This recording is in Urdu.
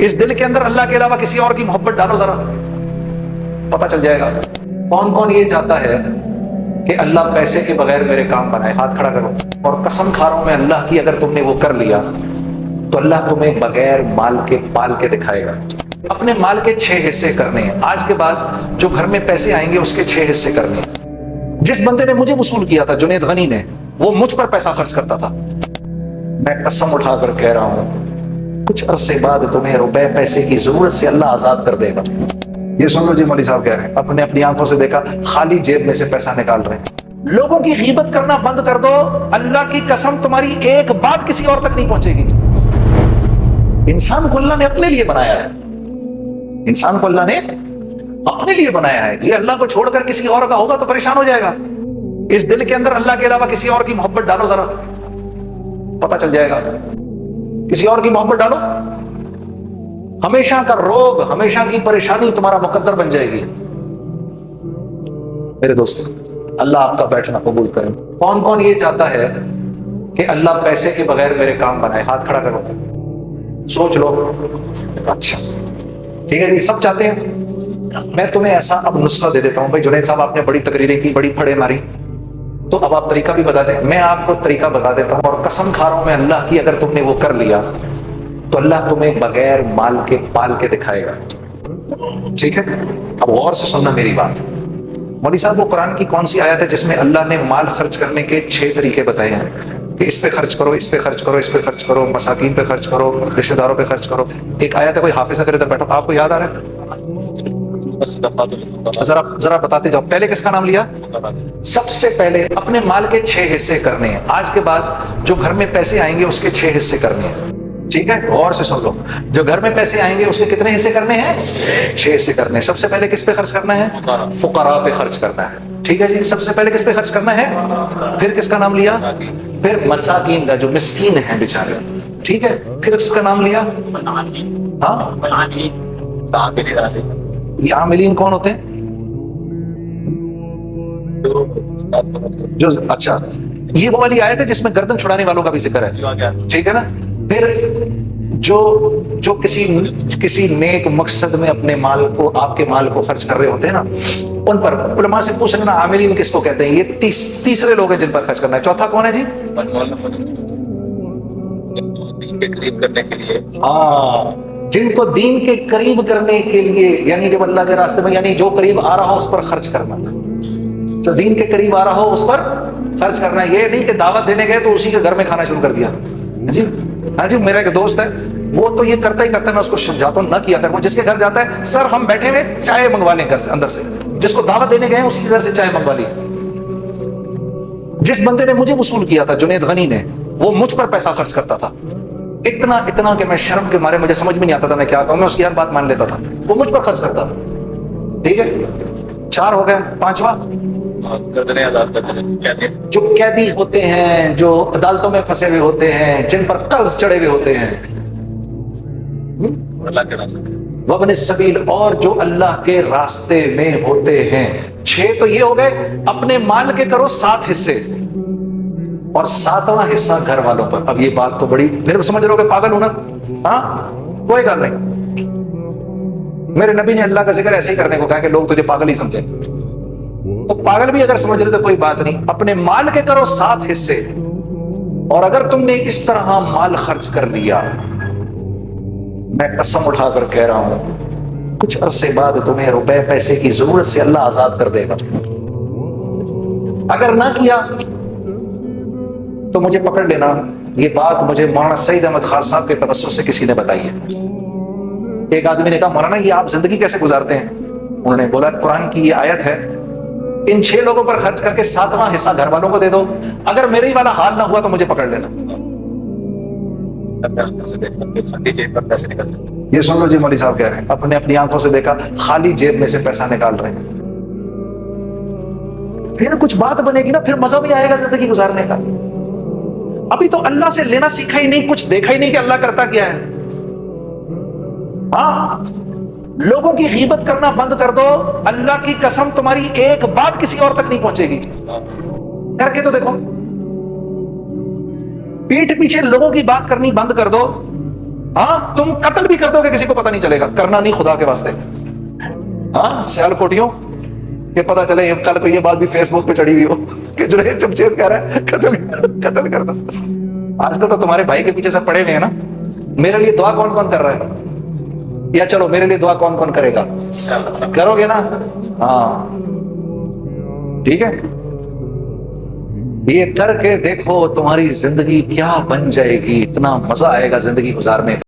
اس دل کے اندر اللہ کے علاوہ کسی اور کی محبت ڈالو، ذرا پتہ چل جائے گا کون کون یہ چاہتا ہے کہ اللہ پیسے کے بغیر میرے کام بنائے. ہاتھ کھڑا کرو. اور قسم کھا رہا ہوں میں اللہ کی، اگر تم نے وہ کر لیا تو اللہ تمہیں بغیر مال کے پال کے دکھائے گا. اپنے مال کے 6 حصے کرنے ہیں. آج کے بعد جو گھر میں پیسے آئیں گے اس کے 6 حصے کرنے ہیں. جس بندے نے مجھے وصول کیا تھا، جنید غنی نے، وہ مجھ پر پیسہ خرچ کرتا تھا. میں قسم اٹھا کر کہہ رہا ہوں کچھ عرصے بعد تمہیں روپے پیسے کی ضرورت سے اللہ آزاد کر دے گا. یہ سن لو جی، مولوی صاحب کہہ رہے ہیں اپنے اپنی آنکھوں سے دیکھا، خالی جیب میں سے پیسہ نکال رہے ہیں. لوگوں کی غیبت کرنا بند کر دو، اللہ کی قسم تمہاری ایک بات کسی اور تک نہیں پہنچے گی. انسان کو اللہ نے اپنے لیے بنایا ہے. انسان کو اللہ نے اپنے لیے بنایا ہے. یہ اللہ کو چھوڑ کر کسی اور کا ہوگا تو پریشان ہو جائے گا. اس دل کے اندر اللہ کے علاوہ کسی اور کی محبت ڈالو، ذرا پتہ چل جائے گا. کسی اور کی محبت ڈالو، ہمیشہ کا روگ، ہمیشہ کی پریشانی تمہارا مقدر بن جائے گی. میرے دوست، اللہ آپ کا بیٹھنا قبول کرے. کون کون یہ چاہتا ہے کہ اللہ پیسے کے بغیر میرے کام بنائے؟ ہاتھ کھڑا کرو، سوچ لو. اچھا ٹھیک ہے جی، سب چاہتے ہیں. میں تمہیں ایسا اب نسخہ دے دیتا ہوں. بھائی جنید صاحب آپ نے بڑی تقریریں کی، بڑی پھڑے ماری، تو اب آپ طریقہ بھی بتا دیں. میں آپ کو طریقہ بتا دیتا ہوں، اور قسم کھا رہا ہوں میں اللہ کی، اگر تم نے وہ کر لیا تو اللہ تمہیں بغیر مال کے پال کے دکھائے گا. ٹھیک ہے، اب غور سے سننا میری بات. مولوی صاحب وہ قرآن کی کون سی آیت ہے جس میں اللہ نے مال خرچ کرنے کے 6 طریقے بتائے ہیں کہ اس پہ خرچ کرو، اس پہ خرچ کرو، اس پہ خرچ کرو، مساکین پہ خرچ کرو، رشتہ داروں پہ خرچ کرو. ایک آیت ہے، کوئی حافظ اگر ادھر بیٹھو، آپ کو یاد آ رہا ہے؟ ذرا بتاتے جاؤ. پہلے کس کا نام لیا؟ سب سے پہلے اپنے مال کے 6 حصے کرنے ہیں. آج کے بعد جو گھر میں پیسے آئیں گے اس کے 6 حصے کرنے ہیں. ٹھیک ہے، غور سے سن لو. جو گھر میں پیسے آئیں گے اس کے کتنے حصے کرنے ہیں؟ 6 حصے کرنے ہیں. سب سے پہلے کس پہ خرچ کرنا ہے؟ فقراء پہ خرچ کرنا ہے. ٹھیک ہے جی، سب سے پہلے کس پہ خرچ کرنا ہے؟ پھر کس کا نام لیا؟ پھر مساکین کا، جو مسکین ہیں بیچارے. ٹھیک ہے، پھر اس کا نام لیا. ہاں، یہ عاملین کون ہوتے ہیں؟ جو اچھا، یہ وہ والی آیت ہے جس میں گردن چھڑانے والوں کا بھی ذکر ہے. ٹھیک ہے نا. پھر جو کسی نیک مقصد میں اپنے مال کو، آپ کے مال کو خرچ کر رہے ہوتے ہیں نا، ان پر علماء سے پوچھ لینا عاملین کس کو کہتے ہیں. یہ تیسرے لوگ ہیں جن پر خرچ کرنا ہے. چوتھا کون ہے جی؟ دین کے قریب کرنے کے لیے. ہاں، جن کو دین کے قریب کرنے کے لیے، یعنی جب اللہ کے راستے میں، یعنی جو قریب آ رہا ہو اس پر خرچ کرنا. جو دین کے قریب آ رہا ہو اس پر خرچ کرنا. یہ نہیں کہ دعوت دینے گئے تو اسی کے گھر میں کھانا شروع کر دیا. جی ہاں جی، میرا ایک دوست ہے، وہ تو یہ کرتا ہی کرتا ہے. میں اس کو سمجھاتا ہوں نہ کیا کر. وہ جس کے گھر جاتا ہے، سر ہم بیٹھے ہوئے چائے منگوا لیں گھر سے، اندر سے. جس کو دعوت دینے گئے ہیں اسی کے گھر سے چائے منگوا لی. جس بندے نے مجھے وصول کیا تھا، جنید غنی نے، وہ مجھ پر پیسہ خرچ کرتا تھا. اتنا کہ میں شرم کے مارے مجھے سمجھ میں نہیں آتا تھا میں کیا کہوں. میں اس کی ہر بات مان لیتا تھا. وہ مجھ پر خرچ کرتا تھا. ٹھیک ہے، 4 ہو گئے. 5واں، گردنیں آزاد کر دیں. جو قیدی ہوتے ہیں، جو عدالتوں میں پھنسے ہوئے ہوتے ہیں، جن پر قرض چڑھے ہوئے ہوتے ہیں، اللہ کے راستے وابن السبیل، اور جو اللہ کے راستے میں ہوتے ہیں. 6 تو یہ ہو گئے. اپنے مال کے کرو 7 حصے، اور 7واں حصہ گھر والوں پر. اب یہ بات تو بڑی، پھر سمجھ رہے ہو کہ پاگل ہونا. ہاں، کوئی گل نہیں. میرے نبی نے اللہ کا ذکر ایسے ہی کرنے کو کہا کہ لوگ تجھے پاگل ہی سمجھے. تو پاگل بھی اگر سمجھ رہے تو کوئی بات نہیں. اپنے مال کے کرو 7 حصے، اور اگر تم نے اس طرح مال خرچ کر لیا، میں قسم اٹھا کر کہہ رہا ہوں کچھ عرصے بعد تمہیں روپے پیسے کی ضرورت سے اللہ آزاد کر دے گا. اگر نہ کیا تو مجھے پکڑ لینا. یہ بات مجھے مولانا سعید احمد خان صاحب کے توسط سے کسی نے بتائی ہے. ایک آدمی نے کہا مولانا یہ آپ زندگی کیسے گزارتے ہیں؟ انہوں نے بولا قرآن کی یہ آیت ہے، ان 6 لوگوں پر خرچ کر کے 7واں حصہ گھر والوں کو دے دو. اگر میرے ہی والا حال نہ ہوا تو مجھے پکڑ لینا. یہ سن لو جی، مولوی صاحب کہہ رہے ہیں اپنے اپنی آنکھوں سے دیکھا، خالی جیب میں سے پیسہ نکال رہے ہیں. پھر کچھ بات بنے گی نا، پھر مزہ بھی آئے گا زندگی گزارنے کا. ابھی تو اللہ سے لینا سیکھا ہی نہیں، کچھ دیکھا ہی نہیں کہ اللہ کرتا کیا ہے. ہاں، لوگوں کی غیبت کرنا بند کر دو. اللہ کی قسم تمہاری ایک بات کسی اور تک نہیں پہنچے گی. کر کے تو دیکھو. پیٹھ پیچھے لوگوں کی بات کرنی بند کر دو. ہاں تم قتل بھی کر دو گے کسی کو پتہ نہیں چلے گا, کرنا نہیں خدا کے واسطے. ہاں سیال کوٹیوں کہ پتہ چلے کل کو یہ بات بھی فیس بک پہ چڑھی ہوئی ہو کہ جنید جمشید کہہ رہا ہے قتل کر دو. آج کل تو تمہارے بھائی کے پیچھے سب پڑے ہوئے ہیں نا. میرے لیے دعا کون کون کر رہا ہے؟ یا چلو میرے لیے دعا کون کون کرے گا؟ کرو گے نا؟ ہاں ٹھیک ہے. یہ کر کے دیکھو تمہاری زندگی کیا بن جائے گی, اتنا مزہ آئے گا زندگی گزارنے کا.